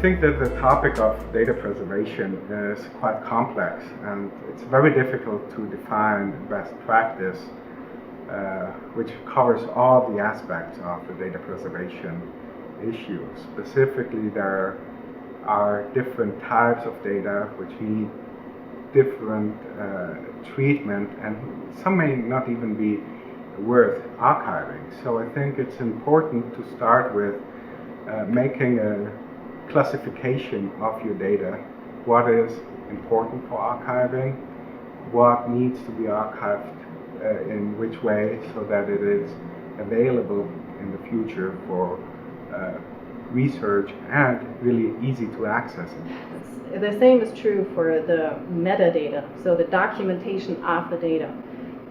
think that the topic of data preservation is quite complex, and it's very difficult to define best practice which covers all the aspects of the data preservation issue. Specifically, there are different types of data which need different treatment, and some may not even be worth archiving. So I think it's important to start with making a classification of your data. What is important for archiving? What needs to be archived in which way, so that it is available in the future for research and really easy to access it. The same is true for the metadata, so the documentation of the data.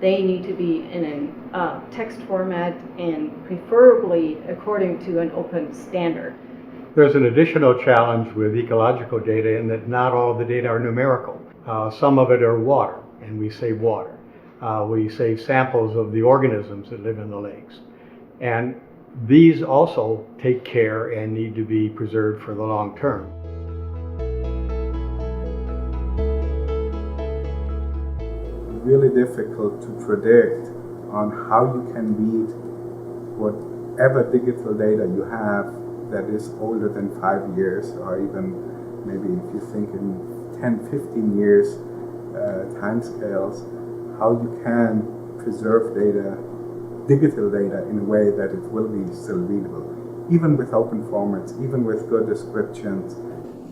They need to be in a text format and preferably according to an open standard. There's an additional challenge with ecological data in that not all of the data are numerical. Some of it are water, and we save water. We save samples of the organisms that live in the lakes. And these also take care and need to be preserved for the long term. Really difficult to predict on how you can read whatever digital data you have that is older than 5 years, or even maybe if you think in 10-15 years time scales, how you can preserve data, digital data, in a way that it will be still readable, even with open formats, even with good descriptions.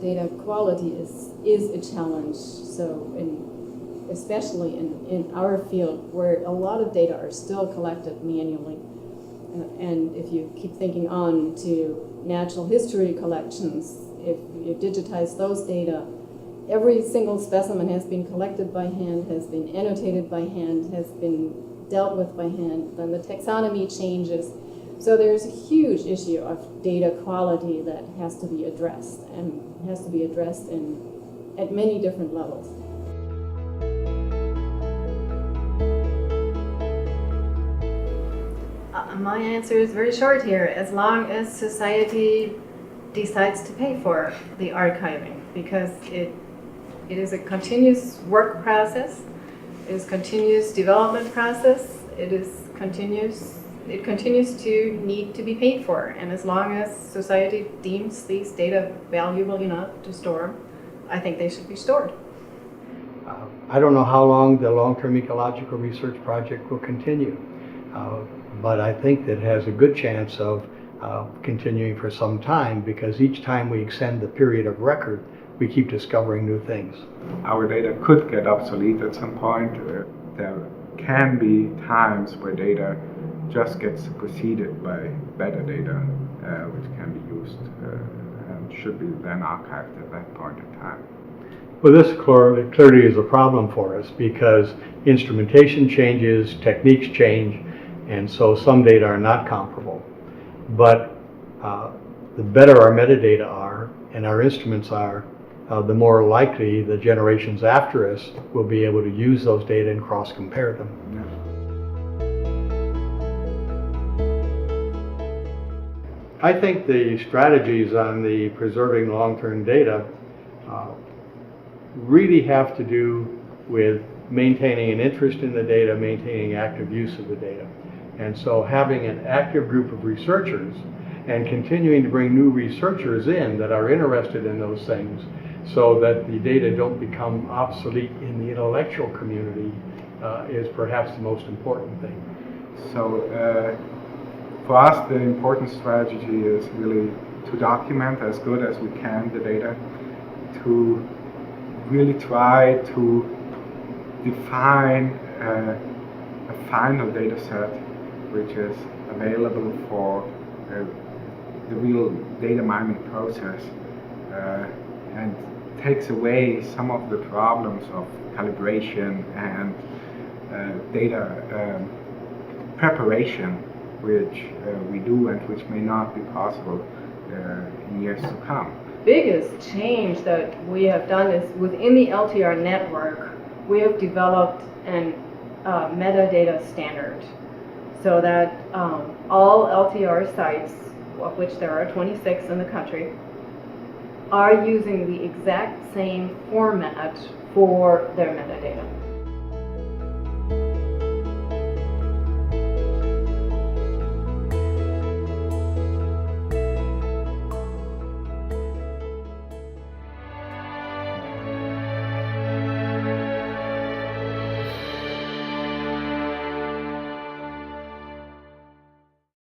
Data quality is a challenge, so especially in our field where a lot of data are still collected manually. And if you keep thinking on to natural history collections, if you digitize those data, every single specimen has been collected by hand, has been annotated by hand, has been dealt with by hand, then the taxonomy changes. So there's a huge issue of data quality that has to be addressed, and has to be addressed at many different levels. My answer is very short here. As long as society decides to pay for the archiving, because it is a continuous work process, it is a continuous development process, it continues to need to be paid for. And as long as society deems these data valuable enough to store, I think they should be stored. I don't know how long the long-term ecological research project will continue. But I think that it has a good chance of continuing for some time, because each time we extend the period of record, we keep discovering new things. Our data could get obsolete at some point. There can be times where data just gets superseded by better data, which can be used and should be then archived at that point in time. Well, this clearly is a problem for us, because instrumentation changes, techniques change, and so some data are not comparable. But the better our metadata are and our instruments are, the more likely the generations after us will be able to use those data and cross-compare them. I think the strategies on the preserving long-term data really have to do with maintaining an interest in the data, maintaining active use of the data. And so having an active group of researchers and continuing to bring new researchers in that are interested in those things, so that the data don't become obsolete in the intellectual community, is perhaps the most important thing. So for us, the important strategy is really to document as good as we can the data, to really try to define a final data set which is available for the real data mining process, and takes away some of the problems of calibration and data preparation, which we do and which may not be possible in years to come. Biggest change that we have done is within the LTR network, we have developed an metadata standard, so that all LTR sites, of which there are 26 in the country, are using the exact same format for their metadata.